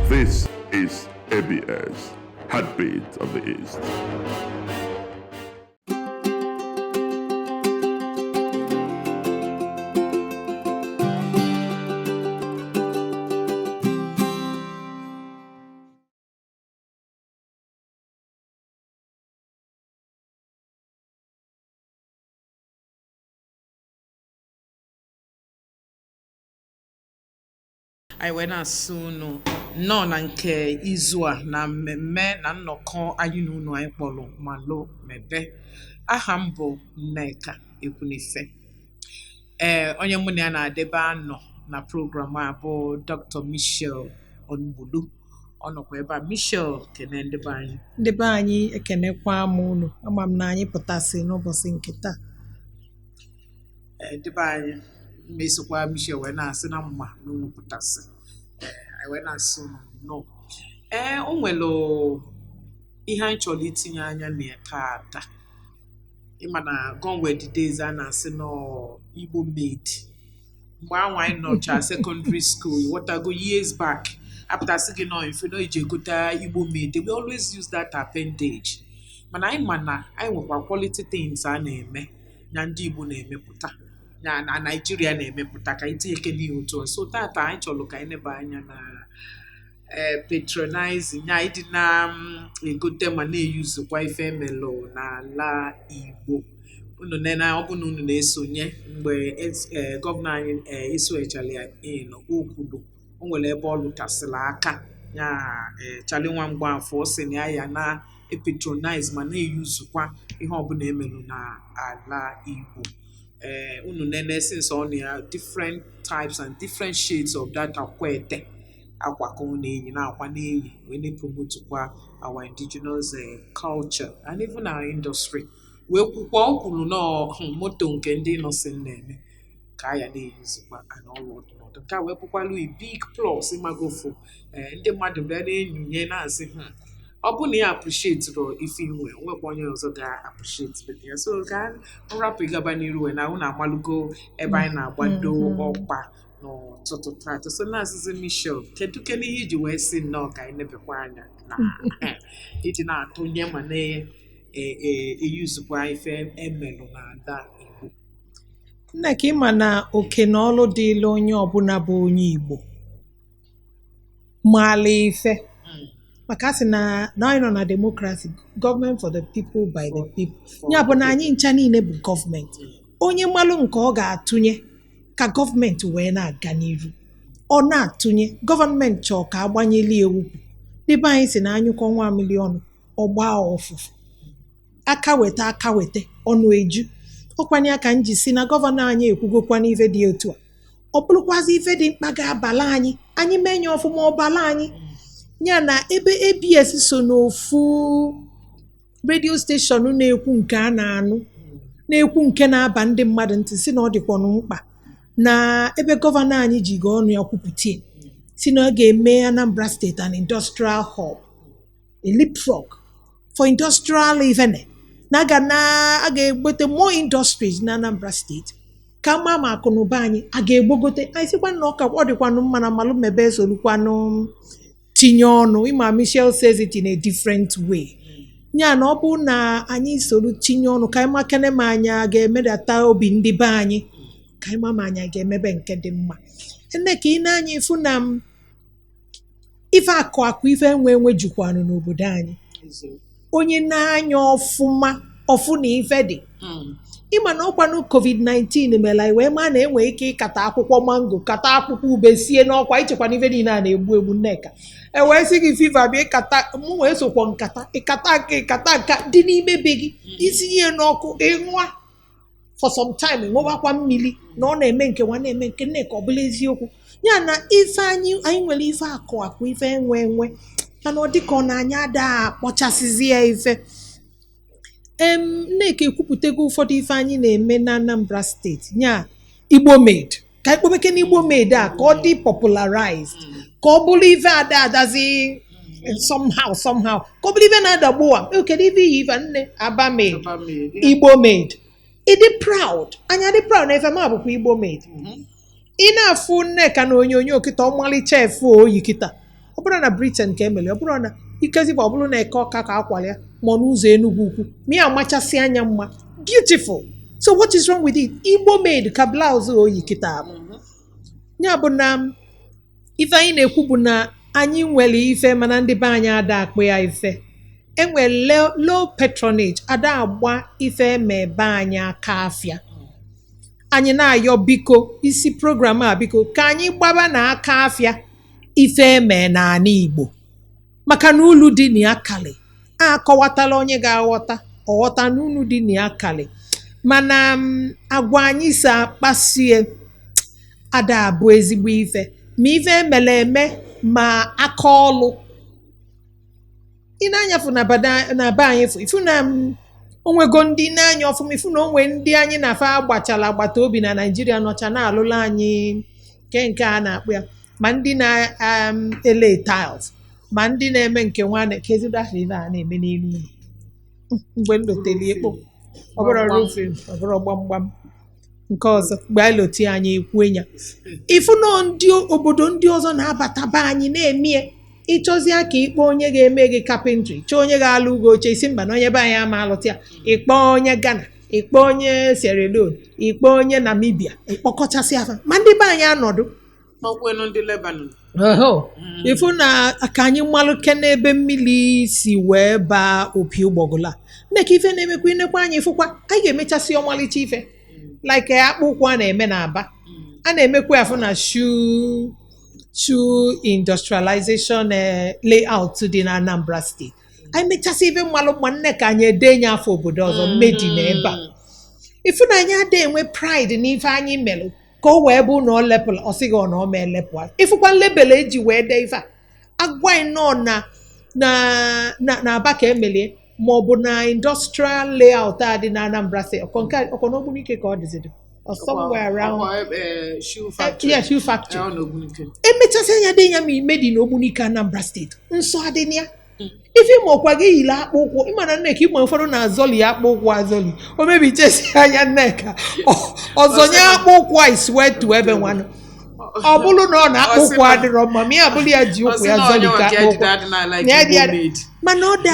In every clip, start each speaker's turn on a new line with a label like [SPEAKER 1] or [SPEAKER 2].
[SPEAKER 1] This is ABS, Heartbeat of the East.
[SPEAKER 2] I went as soon no na nke izu a na mmemme na nnọkọ anyị na unu anyị kpọrọ MALUMEBE. Aha m bụ Nneka Ekwunife. Onye mụ na ya na-adebe anọ na program a bụ Dr. Michelle Onbulu. Ọ nọkwa ebe a. Michelle kene ndị be anyị.
[SPEAKER 3] Ndị be anyị ekenekwa m unu. Ama m na anyị pụtasị n'ụbọchị nke taa.
[SPEAKER 2] Ndị be anyị mesokwa Michelle wee na-asị na mma na unu pụtasị. I wee na-asị unu no. O nwere ihe anyị chọrọ itinye anya na ya taata. Ịma na gone were the days a na-asị no Igbo made. Mgbe anwa anyị nọcha secondary school, whatever years back, after sị no if you know ije gota Igbo made, we always use that appendage. Mana anyị ma na anyị nwekwa quality things a na-eme na ndị Igbo na-emepụta. Na Nigeria na-emepụta ka anyị tinye kele ihe otu. So tata anyị chọrọ ka anyị neba anya na patronizing ya ịdị na egote ma na-eyuzukwa ife emelụ n'ala Igbo. Unu nena ọ bụ na unu na-esonye mgbe gọvanọ anyị esoghachara ya okwudo. O nwere ebe ọ lụtasịrị aka ya chali nwa mgbafọ ọ sị na ya na patronize ma na-eyuzukwa ihe ọbụla emelụ n'ala Igbo. Unu nene since on ya different types and different shades of that akwete akwa ka ọ na-eyi na akwa na-eyi wee na-promote kwa our indigenous culture and even our industry. Wee kwukwa ọ kwuru na moto nke ndị nọsịn na-eme ka ya na-eyizikwa and all ọdụnọdụ. Nke a wee kwukwalu a big plus ịmagofo ndị mmadụ bịa na-enyunye na-asị ọ bụ na ya appreciate ro ife inwe nwekwa onye ọzọ ga-appreciate ya. So ka nrapụ ịgaba n'iru wee na unu amalugo ebe anyị na-agbado ọkpa n'ụtụtụ tata. So na-asịsị Michelle, kedu kene ihe iji wee sị nnọọ ka anyị nebekwa anya na iji na-atụnye ma na-eyuzukwa ife emelụ n'ala Igbo.
[SPEAKER 3] Nneka ịma na oke na ọlụ dịla onye ọbụla bụ onye Igbo maala ife maka sị na anyị nọ na democracy, government for the people by the people. Ya bụ na anyị ncha niile bụ gọọmenti. Onye mmalụ nke ọ ga-atụnye ka gọọmenti wee na-aga n'iru. Ọ na-atụnye gọọmenti chọọ ka agbanyeli ewupụ. Debe anyị si na anyụkọ nwa miliọnụ ọgba ọfụfụ. Aka weta ọnụ eju. Ọkwanye aka nji si na gọvanọ anyị ekwugokwa n'ife dị otu a. Ọ bụrụkwazị ife dị mkpa ga-abala anyị menye ọfụma ọbala anyị. Ya na ebe ABS so n'ofu radio station na-ekwu nke a na-anụ na-ekwu nke na-aba ndị mmadụ ntị si na ọ dịkwanụ mkpa na ebe gọvanọ anyị ji ga ọnụ ya kwupụta si na ọ ga-eme Anambra State an industrial hub, a leapfrog for industrial event. Na a ga-egbote more industries na Anambra State ka ma akụnụba anyị a ga-egbogote. Anyị sịkwa na ọ dịkwanụ mma na MALUMEBE esolukwanụ tinye ọnụ. Ịma Michelle says it in a different way. Ya na ọ bụ na anyị soro tinye ọnụ ka anyị makene ma anya ga-emedata obi ndị be anyị ka anyị ma anya ga-emebe nke dị mma. Nneka ị na-anya ifu na ife akụ ife enwe jukwanụ n'obodo anyị. Onye na-anya ọfụma ọfụ na ife dị. Ịma na ọkwanụ COVID-19 mere anyị wee ma na enwe ike ịkata akwụkwọ mango kata akwụkwọ ube sie n'ọkwa ichekwa n'ife niile a na-egbu Nneka. Wee sị gị fiva bịa ịkata mụ wee sokwa ịkata nka dị n'ime be gị isinye n'ọkụ ịnwa for some time ṅụbakwa mmiri na ọ na-eme nke nwa na-eme nke Nneka ọ bụla eziokwu. Ya na ife anyị nwere ife akụ ife enwe mana ọ dịka ọ na-anya ada akpọchasịzi ya ife. Nneka ekwupụtago ụfọdụ ife anyị na-eme na Anambra steeti nya Igbo made ka ikpobeke na Igbo made a ka ọ dị popularized ka ọ bụrụ ife adazi somehow ka ọ bụrụ ife na-adagbu a kedu ife iyi ife nne Aba made Igbo made. Ị dị proud anya dị proud na ife ma bụkwa Igbo made. Ị na-afụ Nneka na onyonyo kịta ọmalịcha efu oyi kịta ọ bụrụ na Britain ka emeli, ọ bụrụ na ikezikwa ọ bụrụ na Eke Ọka ka akwara ya ma n'ụzọ Enugu Ukwu ma ya amachasị anya mma, beautiful. So what is wrong with it? Igbo made ka blouse oyi kịta abụ. Ya bụ na ife anyị na-ekwu bụ na anyị nwere ife mana ndị be anyị ada akpụ ya ife. Enwere low patronage, ada agba ife eme be anyị aka afịa. Anyị na-ayọ biko isi program a biko ka anyị gbaba na aka afịa ife eme n'ala Igbo, maka na ulu dị na ya kali akọwatala onye ga-aghọta ọghọta na ulu dị na ya kali, mana agwa anyị si akpasie ada abụ ezigbo ife ma ife emele eme ma aka ọlụ. Ị na-anyafu na be anyị ifu na onwego ndị na-anya ọfụma, ifu na onwe ndị anyị na-afa agbachala agbata obi na Naijiria nọcha na-alụla anyị nke a na-akpụ ya, ma ndị na-ele tiles ma ndị na-eme nke nwanne ka ezigbo afọ ife a na-eme n'elu ụlọ. Mgbe nloteli ekpo ọ bụrụ roofing, ọ bụrụ gbamgbam nke ọzọ mgbe anyị loti anyị ekwu ya ifu na ndị obodo ndị ọzọ na-abata be anyị na-emie. Ịchọzịa ka ịkpọ onye ga-eme gị carpentry, chọọ onye ga-alụ ugo oche, isi mba na onye be anyị ama alụta ya, ịkpọ onye Ghana, ịkpọ onye Sierra Leone, ịkpọ onye Namibia, ịkpọkọchasị afa, ma ndị be anyị anọdụ
[SPEAKER 2] ndị Lebanon.
[SPEAKER 3] Ifu na ka anyị malụke n'ebe mmiri si wee baa opi ụgbọgụla nneka ife na-emekwa inekwa anyị fụkwa anyị ga-emechasị ọmalịcha ife like akpụ ụkwụ a na-eme n'Aba, a na-emekwa afụ na shoe industrialization layout dị na Anambra State. Anyị mechasị ife mmalụ mma nne ka anyị edenye afọ obodo ọzọ mmedi na ebe a. Ifu na anyị ada enwe pride n'ife anyị melụ ka o wee bụ na ọ lepụla ọ sịghị ọ na ọ ma elepụ. Ifụkwa lebel eji wee dee ife a agwa nọ na Aba ka emelie ma ọ bụ na industrial layout a dị na Anambra State ọkọ n'Ogbunike ka ọ dịzidi or somewhere around
[SPEAKER 2] shoe factory.
[SPEAKER 3] Yeah, shoe factory. Emechasị anya dị ya ma ime dị n'Ogbunike Anambra State nsọ adị ya. Ife ma ọkwa gị yiri akpụ ụkwụ ịmana Nneka ịgba ụfọdụ na-azọli ya akpụ ụkwụ azọli o mebi chesi anya Nneka ọzọnye akpụ ụkwụ a iswetu ebe nwanụ ọ bụrụ na ọ na-akpụ ụkwụ adịrọ mma ma ya bụrụ ya ji ụkwụ ya zọli ka akpụ ụkwụ mana ọ dị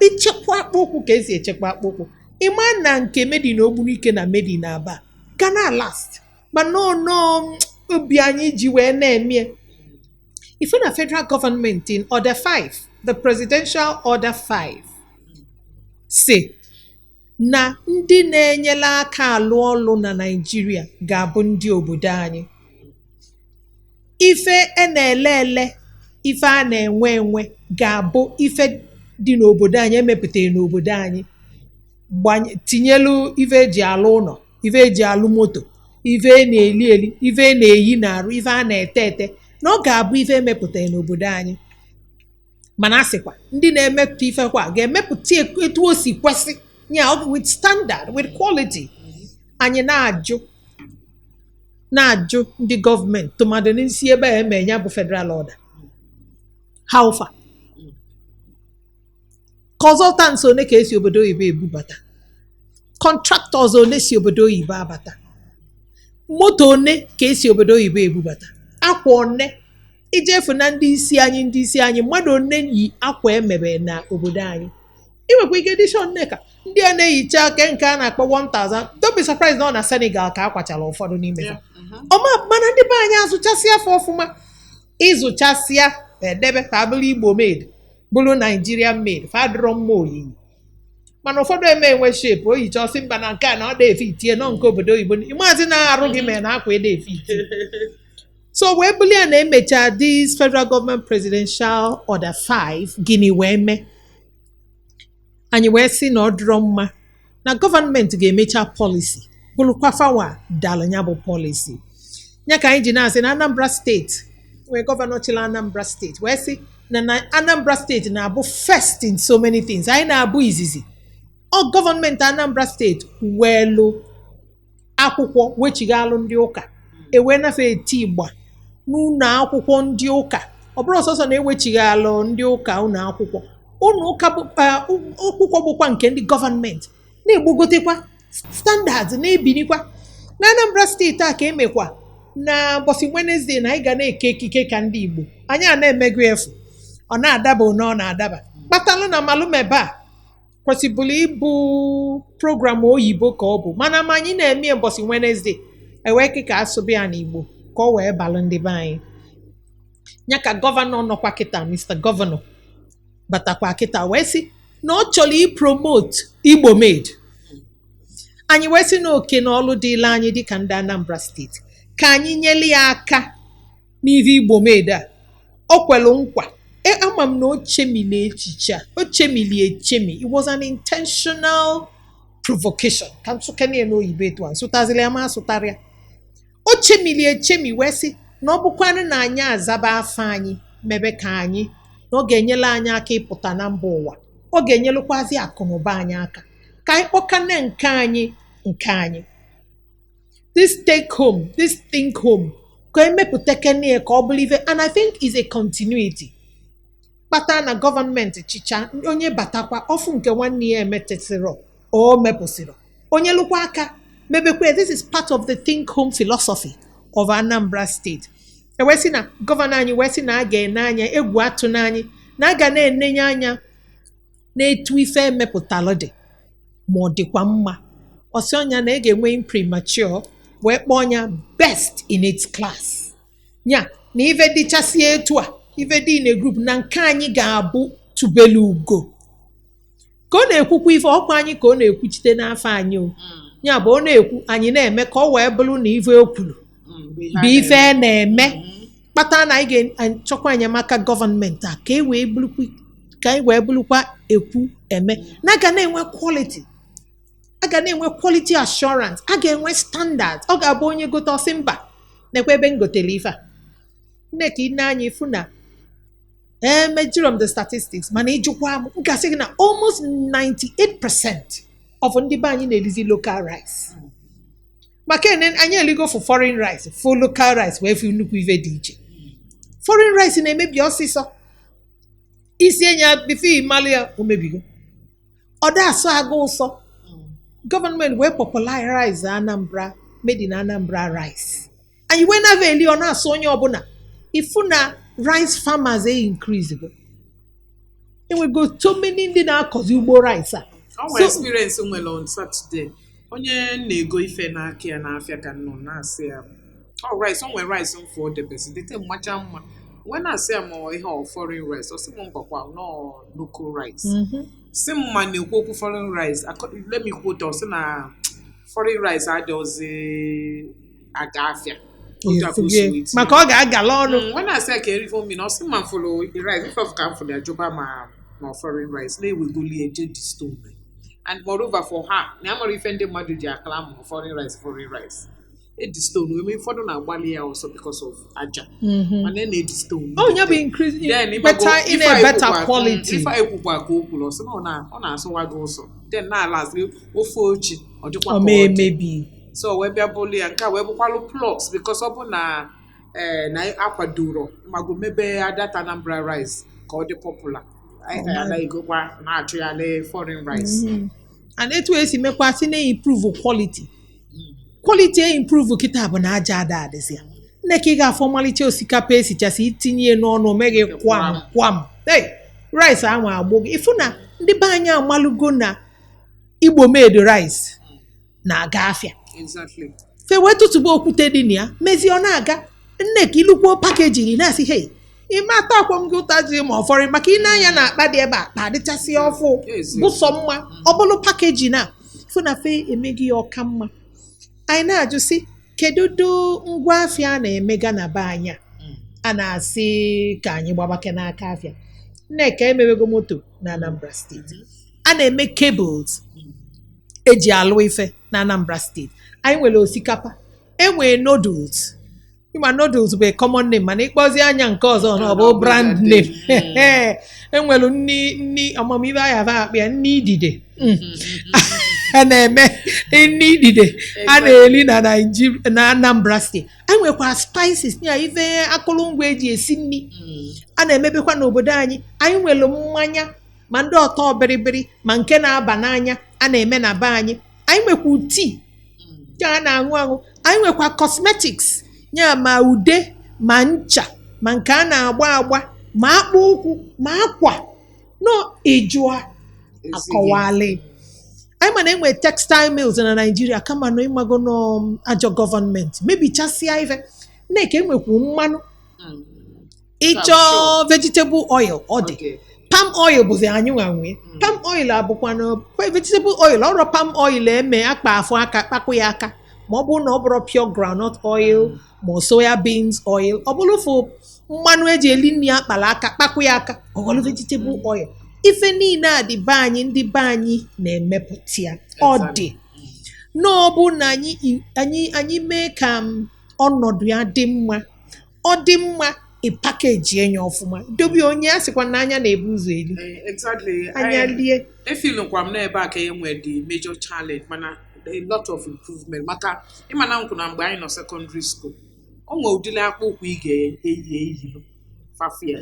[SPEAKER 3] ichekwa akpụ ụkwụ ka esi echekwa akpụ ụkwụ. Ịma na nke medi na Ogbunike na medi na Aba ga na last mana obi anyị ji wee na-emie. Ife na federal government in order 5, the presidential order 5 say na ndị na-enyela aka alụ ọlụ na Naịjirịa ga-abụ ndị obodo anyị. Ife na-ele ife a na-enwe ga-abụ ife dị n'obodo anyị emepụtara n'obodo anyị, tinyelu ife eji alụ ụlọ, ife eji alụ moto, ife na-eli, ife na-eyi n'arụ, ife a na-ete na ọ ga-abụ ife emepụtara n'obodo anyị. Mana asịkwa ndị na-emepụta ife kwa ga-emepụta etu o si kwesị ya with standard, with quality. Anyị na-ajụ ndị gọọmenti tụmadụ n'isi ebe a eme ya bụ federal order how far consultants one ka esi obodo oyibo ebubata, contractors one si obodo oyibo abata, moto one ka esi obodo oyibo ebubata, akwa one ijefu na ndị isi anyị mmadụ one yi akwa emebe na obodo anyị. Inwekwa ike dishon Nneka ndị a na-ehicha aka nke a na-akpọ 1000. Don't be surprised na ọ na Senegal ka akwachala ụfọdụ n'ime ha. Mana ndị be anyị azụchasịa afọ ọfụma, ịzụchasịa edebe ka abụrụ Igbo made bụrụ Nigerian made fadịrọ mma oyiyi, mana ụfọdụ enwe shape oyicha ọsị mba na nke a na ọ da-efe itie nọ nke obodo oyibo ịmazi na-arụ gị mere na akwa ede efe itie. So wee bulie na-emecha this federal government presidential order 5 gịnị wee mee anyị wee sị na ọ dịrọ mma na gọọmenti ga-emecha policy bụrụkwa fawa dala ya bụ policy ya ka anyị ji na-asị na Anambra steeti wee gọvanọ chịla Anambra steeti wee sị na Anambra steeti na-abụ first in so many things. Anyị na-abụ izizi ọ gọọmenti Anambra steeti weelu akwụkwọ wechighalụ ndị ụka ewee nafe eti igba n'ụlọ akwụkwọ ndị ụka. Ọ bụrụ ọsọsọ na-ewechighalụ ndị ụka ụlọ akwụkwọ akwụkwọ bụkwa nke ndị gọọmenti na-egbugotekwa standards na-ebinikwa na Anambra steeti a ka emekwa na ụbọchị Wednesday na anyị ga na-eke ekike ka ndị Igbo anyị a na-emego efu ọ na-adaba one ọ na-adaba kpatalụ na malụmebe a kwesịbụrụ ịbụ program oyibo ka ọ bụ mana ma anyị na-eme ụbọchị Wednesday ewee kịka asụbụ ya n'Igbo ka ọ wee balụ ndị be anyị ya ka gọvanọ nọkwa kịta Mr. Gọvanọ batakwa kịta wee sị na ọ chọrọ ipromote Igbo made anyị wee sị na oke na ọlụ dịla anyị dịka ndị Anambra steeti ka anyị nyere ya aka n'ihe Igbo made a o kwelu nkwa ama m na o chemili echiche a o chemili echemi it was an intentional provocation ka nsụkene n'oyibo etu a nsụtazili ya ma asụtara ya o chemili echemi wee sị na ọ bụkwanụ na anyị azaba afọ anyị mebe ka anyị na ọ ga-enyela anyị aka ịpụta na mba ụwa ọ ga-enyelụkwazi akụnụba anyị aka ka anyị kpọkane nke anyị this take home this think home ka emepụta kene ka ọ bụrụ ife and I think is a continuity kpata na gọọmenti chicha onye batakwa ọfụ nke nwanne ya emetesịrọ o mepụsịrọ onye lụkwa aka mebekwe this is part of the think home philosophy of Anambra State ewesị na gọvanọ anyị wesị na a ga-ene anya egwu atụ n'anyị na a ga na-enenye anya na-etu ife emepụtalụ dị ma ọ dịkwa mma ọsị ọnya na ị ga-enwe imprimature wee kpọọ ọnya best in its class ya na ife dịchasị etu a ife dị in a group na nke anyị ga-abụ tubelu ugo ka ọ na-ekwukwa ife ọkwa anyị ka ọ na-ekwuchite n'afọ anyị o ya bụ ọ na-ekwu anyị na-eme ka ọ wee bụrụ na ife o kwuru bụ ife na-eme kpata na anyị ga-achọkwa enyemaka gọọmenti a ka anyị wee bụrụkwa ekwu eme na aga na-enwe quality a ga na-enwe quality assurance a ga-enwe standard ọ ga-abụ onye gote ọsị mba nekwa ebe m gotere ife a nne ka ị na-anya ifu na mejuru m the statistics mana ịjụkwa m gasị gị na almost 98% of ndị be anyị na-elizi local rice maka anyị eligo for foreign rice for local rice wee fi nnukwu ife dị iche foreign rice na-emebi ọsịsọ isi enya bife imalụ ya omebigo ọ da asọ aga ụsọ gọọmenti wee popularize Anambra made in Anambra rice anyị wee na eli ọ na-asọ onye ọbụla ifu na rice farmers increase go enwego so many ndị na-akọzi ugbo rice a
[SPEAKER 2] our experience nwere on Saturday onye na-ego ife n'aka ya n'afịa ka nọ na-asị ya rice onwe rice mfọ debesi dịte mmacha mma wee na-asị ya ma ihe ọ foreign rice ọ sị m mbakwa no local rice si m ma na-ekwu okwu foreign rice let me quote ọ sị na foreign rice adịghịzi aga afịa
[SPEAKER 3] maka ọ ga-agala ọnụ
[SPEAKER 2] wee na-asị ya ka erifo mmiri ọ sị ma mfụrụ rice ife of ka mfụrụ ya jụba ma foreign rice na-ewegoli eje di stone and moreover for her na amara ife ndị mmadụ ji akala ma foreign rice edi stone wee ụfọdụ na-agbalị ya ọsọ because of aja mana na-edi stone
[SPEAKER 3] ya bụ increase in a better quality
[SPEAKER 2] ife ekwukwa ka o kwuru ọsọ na ọ na-asụwa gị ụsọ then na-alazị ofe ochi ọ dịkwa ka
[SPEAKER 3] mebi
[SPEAKER 2] so wee bịa bụlụ ya nke a wee bụkwalụ plus because ọ bụ na akwadoro mago mebe adata Anambra rice ka ọ dị popular anyị anaghị gokwa na-achụ ya na foreign rice
[SPEAKER 3] and etu esi mekwa si na-improve quality improve kịta bụ na aja ada adịzi ya nne ka ị ga-afọ ọmalịcha osikapa esichasị itinye n'ọnụ meghe kwam rice ahụ agbụ gị ịfụ na ndị be anyị amalụgo na Igbo made rice na-aga afịa fe wee tụtụba okwute dị na ya mezie ọ na-aga nne ka ilukwuo pakeji na-asị hey ime atọ akwa m gị ụta ji ma ọfọrọ maka ị na-anya na akpa dị ebe akpa dịchasị ọfụ bụsọ mma ọ bụrụ pakeji na fụ na fe emeghị ya ọka mma anyị na-ajụ sị kedu ngwa afịa a na-emega na be anya a na-asị ka anyị gbabake n'aka afịa nneka emewego moto na Anambra steeti a na-eme cables eji alụ ife na Anambra steeti anyị nwere osikapa enwere noodles ịma noodles bụ common name mana ịkpọzi anya nke ọzọ na ọ bụ brand name enwere nni ọmamibe ahịa akpa ya nni idide a na-eme nni idide a na-eli na Nigeria na Anambra steeti anyị nwekwa spices ya ife akụrụngwa eji esi nri a na-emebekwa n'obodo anyị nwere mmanya ma ndị ọtọ biribiri ma nke na-aba n'anya a na-eme na be anyị nwekwa tii a na-aṅụ anyị nwekwa cosmetics ya ma ude ma ncha ma nke a na-agba agba ma akpụ ụkwụ ma akwa no ịjụa akọwalị anyị ma na enwe textile mills na Nigeria kama na ịmago n'ajọ gọọmenti mebichasịa ife na-eke enwekwu mmanụ ịchọ vegetable oil ọ dị palm oil bụzi anyị nwanwe palm oil abụkwanụ vegetable oil ọrụ palm oil eme akpa afọ aka kpakụ ya aka ma ọ bụrụ na ọ bụrụ pure groundnut oil ma soya beans oil ọ bụrụ fụ mmanụ eji eli nri akpara aka kpakụ ya aka ọghọlụ vegetable oil ife niile a dị be anyị ndị be anyị na-emepụta ya ọ dị n'ọbụ na anyị mee ka ọnọdụ ya dị mma ọ dị mma ịpakeji enye ọfụma dobe onye a sịkwa n'anya na-ebu ụzọ elu anya lie
[SPEAKER 2] efilnkwa m n'ebe a ka e nwere the major challenge mana a lot of improvement maka ịmana nkwụ na mgbe anyị nọ secondary school o nwere ụdịrị akpụ ụkwụ ị ga-eyi fafia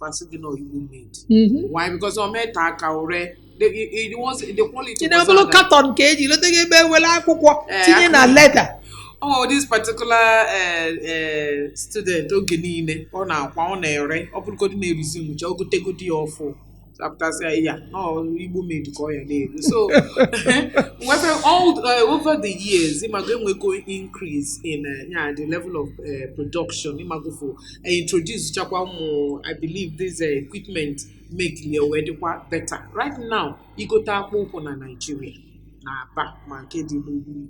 [SPEAKER 2] fasị gị na Igbo made why because o mee ta aka ure the quality
[SPEAKER 3] na bụrụ katọn ka eji lote gị ebe ewere akwụkwọ tinye na leda
[SPEAKER 2] this particular student oge niile ọ na-akwa ọ na-ere ọ bụrụgodị na-ebizi nwụcha ogotegodi ya ọfụ sapụtasịa ya Igbo made ka ọ ya na-eru so over the years ịmago enwego increase in the level of production ịmago for introduce chakwa ụmụ I believe this equipment make ya wee dịkwa better right now igote akpụ ụkwụ na Nigeria na Aba ma nke dị n'Ugwu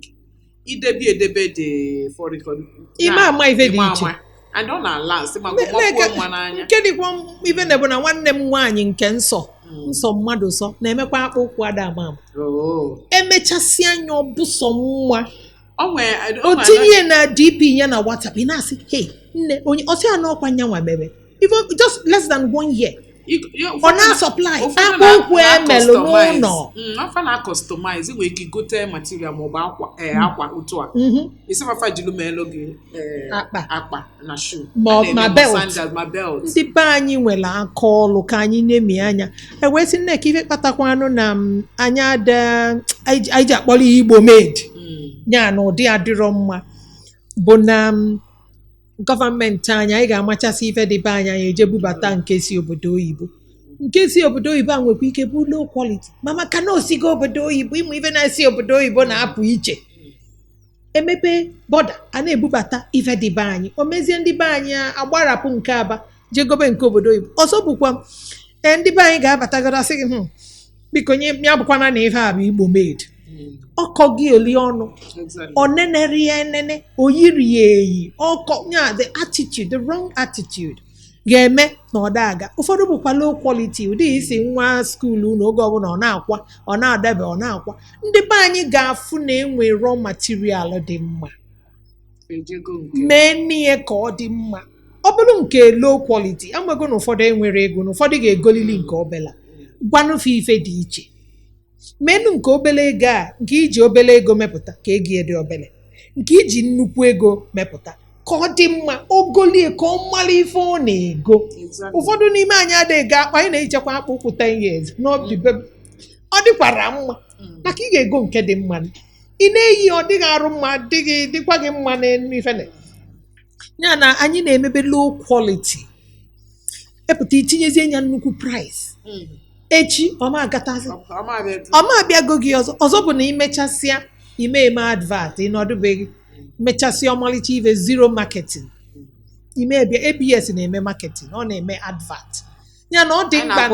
[SPEAKER 2] edebe dị foreign
[SPEAKER 3] ime ama ife dị iche
[SPEAKER 2] and ọ na-last ịmago mma n'anya
[SPEAKER 3] nke dịkwa ife na-ebu na nwanne m nwaanyị nke nsọ mmadụ sọ na-emekwa akpụ ụkwụ ada ama emechasị anya ọ bụ sọ nwa o tinye na DP ya na WhatsApp ị na-asị hey nne onye ọsị ya n'ọkwa nyanwa bebe just less than 1 year ọ na-supply akpụ ụkwụ emelụ n'ụlọ
[SPEAKER 2] afa na-customize nwere ike gote material maọbụ akwa otu a isifafa jilu melụ gị akpa na shoe
[SPEAKER 3] ma belt ndị be anyị nwere aka ọlụ ka anyị na-emi anya ewesị nneka ife kpatakwanụ na anyị ji akpọrọ ya Igbo made ya na ụdị adịrọ mma bụ na gọọmenti anyị ga-amachasị ife dị be anyị anyị eje bubata nke si obodo oyibo a nwekwa ike bụ low quality ma maka na osigo obodo oyibo ịmụ ife na-esi obodo oyibo na-apụ iche emepe bọda a na-ebubata ife dị be anyị o mezie ndị be anyị agbarapụ nke Aba jee gobe nke obodo oyibo ọzọ bụkwa ndị be anyị ga-abatagoro asị gị biko nye ya bụkwana na ife a bụ Igbo made ọkọ gị oli ọnụ onenere ya enene oyiri ya eyi ọkọ nya the attitude the wrong attitude ga-eme na ọ daga ụfọdụ bụkwa low quality ụdị isi nwa skuulu n'oge ọbụla ọ na-akwa ọ na-adabe ọ na-akwa ndị be anyị ga-afụ na enwe raw material dị mma mee n'ihe ka ọ dị mma ọ bụrụ nke low quality enwego na ụfọdụ enwere ego na ụfọdụ ga-egolili nke obela gwanụfe ife dị iche menu nke obele ego a nke iji obele ego mepụta ka ego dị obele nke iji nnukwu ego mepụta ka ọ dị mma ogolie ka ọ mara ife ọ na-ego ụfọdụ n'ime anyị adịghị ga akpa anyị na-ehichakwa akpụ ụkwụ 10 years ọ dịkwara mma maka ị ga-ego nke dị mma ị na-eyi ọ dịghị arụ mma dịkwa gị mma n'ife ya na anyị na-emebe low quality epụta itinyezie ya nnukwu price echi ọma abịago gị ọzọ bụ na imechasịa ime advert ịnọdụbeghị mechasịa ọmalịcha ive zero marketing ime ABS na-eme marketing ọ na-eme advert ya na ọ dị mkpa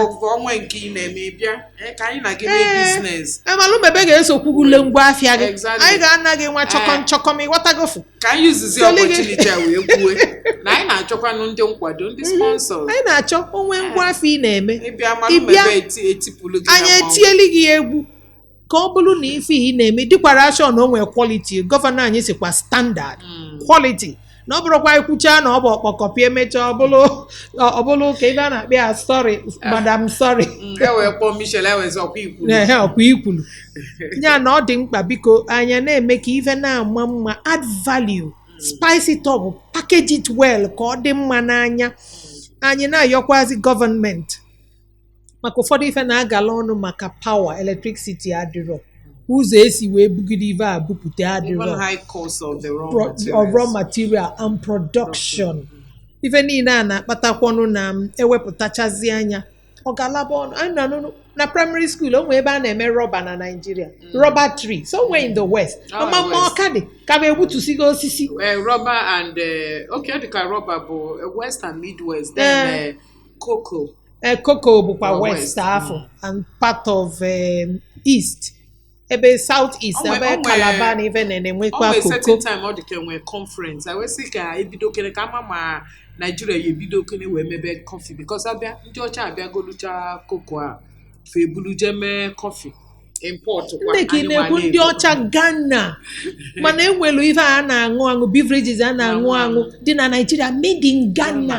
[SPEAKER 3] MALUMEBE ga-esokwugule ngwa afịa gị anyị ga-ana gị nwa chọkọm ịghọtagofu
[SPEAKER 2] ka anyị yuzizi opportunity a wee kwue na anyị na-achọkwanụ ndị nkwado ndị sponsors
[SPEAKER 3] anyị na-achọ onwe ngwa afọ ị na-eme
[SPEAKER 2] ịbịa
[SPEAKER 3] anyị etieli gị egwu ka ọ bụrụ na ife ị na-eme dịkwara ashọ na o nwere quality gọvanọ anyị sikwa standard quality na ọ bụrụkwa ikwucha na ọ bụ ọkpọkọpị emechaa ọ bụrụ ka ebe a na-akpị ya sorry madam sorry ọkwa ikwulu ya na ọ dị mkpa biko anya na-eme ka ife na-ama mma add value spice it up package it well ka ọ dị mma n'anya anyị na-ayọkwazi gọọmenti maka ụfọdụ ife na-agala ọnụ maka power electricity adịrọ ụzọ esi wee bugide ife a bupụta adịrọ
[SPEAKER 2] high cost of the
[SPEAKER 3] raw material and production ife niile a na-akpatakwanụ na ewepụtachazi anya ọ ga-alaba ọnụ anyị na-anụ na primary school o nwee ebe a na-eme rọba na Nigeria rọba tree somewhere in the west ama mma ọka dị ka bụ egbutusigo osisi
[SPEAKER 2] rubber and okay dịka rubber bụ west and midwest then cocoa
[SPEAKER 3] cocoa bụkwa west afọ and part of east ebe south east ebe Calabar na ife na-enwekwa
[SPEAKER 2] cocoa certain
[SPEAKER 3] cocoa
[SPEAKER 2] time ọ dịka enwe conference I wee sị ka ebido kere ka ama ma Nigeria ya ebido kene wee mebe coffee because abịa ndị ọcha abịa golucha cocoa a fe buluje mee coffee import kwa
[SPEAKER 3] ndị ka ị na-ekwu ndị ọcha Ghana mana enwelu ife a na-aṅụ beverages a na-aṅụ dị na Nigeria made in Ghana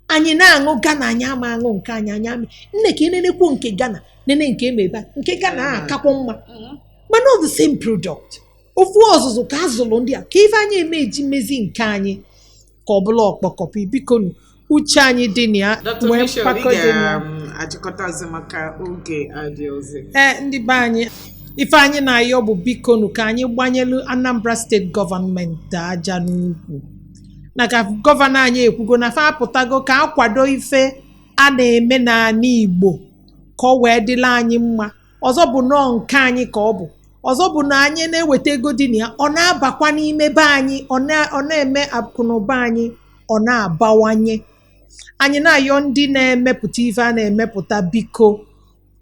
[SPEAKER 3] anyị na-aṅụ Ghana anyị ama aṅụ nke anyị anya nne ka ị nenekwu nke Ghana nene nke emebe nke Ghana a akakwa mma mana ọ the same product ofu ọzụzụ ka azụlụ ndị a ka ife anyị eme eji mezi nke anyị ka ọ bụla ọkpọkọpị biko uche anyị dị na ya
[SPEAKER 2] wee mkpakọ dị na achịkọtazi maka oge adịozi
[SPEAKER 3] ndị be anyị ife anyị na-ayọ bụ biko ka anyị gbanyelu Anambra steeti gọọmenti aja n'ukwu na ka gọvanọ anyị ekwugo na fa apụtago ka akwado ife a na-eme n'ala Igbo ka ọ wee dịla anyị mma ọzọ bụ nọọ nke anyị ka ọ bụ ọzọ bụ na anyị na-eweta ego dị na ya ọ na-abakwa n'ime be anyị ọ na-eme akụnụba anyị ọ na-abawanye anyị na-ayọ ndị na-emepụta ife a na-emepụta biko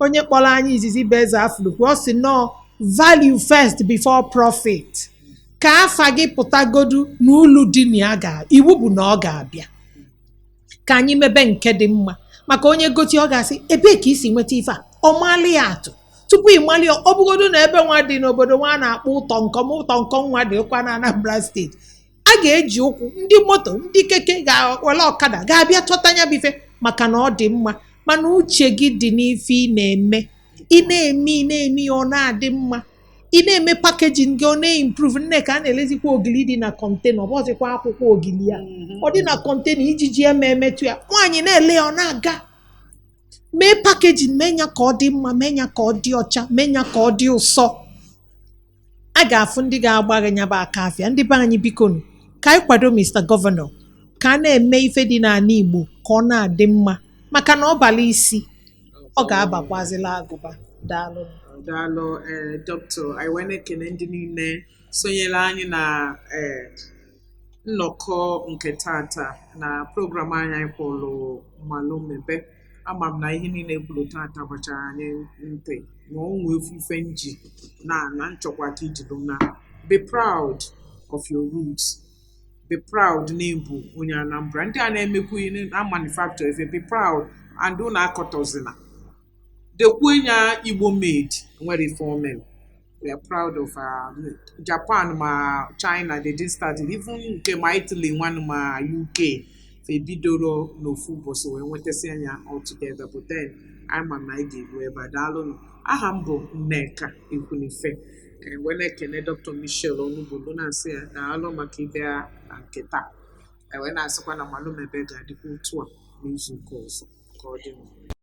[SPEAKER 3] onye kpọrọ anyị izizi bụ eze Afrịka ọ sị nọ value first before profit ka afa gị pụtagodu na ulu dị na ya iwu bụ na ọ ga-abịa ka anyị mebe nke dị mma maka onye goti ọ ga-asị ebe ka isi nweta ife a ọ mali ya atụ tupu ị mali ọ bụgodu na ebe nwa dị n'obodo nwa na-akpọ ụtọ nkọm nwa dịkwa na Anambra steeti a ga-eji ụkwụ ndị moto ndị keke ga-were ọkada ga-abịa chọta anya bife maka na ọ dị mma mana uche gị dị n'ife ị na-eme ị na-eme ọ na-adị mma ị na-eme pakejin gị ọ na-improve nne ka a na-elezikwa ogili dị na kọntena ọ bụzikwa akwụkwọ ogili ya ọ dị na kọntena ijiji emetụ ya nwaanyị na-ele ya ọ na-aga mee pakejin mee ya ka ọ dị mma mee ya ka ọ dị ọcha mee ya ka ọ dị ụsọ a ga-afụ ndị ga-agbagha ya bụ aka afịa ndị be anyị biko ka anyị kwado Mr. Governor ka a na-eme ife dị n'ala Igbo ka ọ na-adị mma maka na ọ bala isi ọ ga-abakwazila agụba daalụ
[SPEAKER 2] dọkịta anyị wee na-ekene ndị niile sonyere anyị na nnọkọ nke tata na program anyị kpọrọ MALUMEBE ama m na ihe niile kwuru tata gbachara anyị ntị ma ọ nwee ife nji na nchọkwa ka ijido na be proud of your roots be proud na ịbụ onye Anambra ndị a na-emekwu ihe na manufacture ife be proud and ụnụ akọtọzina dekwu ya Igbo made nwere ife omere we are proud of Japan ma China they did start it even nke ma Italy nwanụ ma UK fe bidoro n'ofu ụbọchị wee nwetasị anya all together but then anyị ma na anyị ga-ebu ebe a daalụ aha m bụ Nneka Ekwunife wee na-ekene Dr. Michelle Onugbo na-asị ya daalụ maka ịbịa na nke taa wee na-asịkwa na MALUMEBE ga-adịkwa otu a n'izu nke ọzọ ka ọ dị mma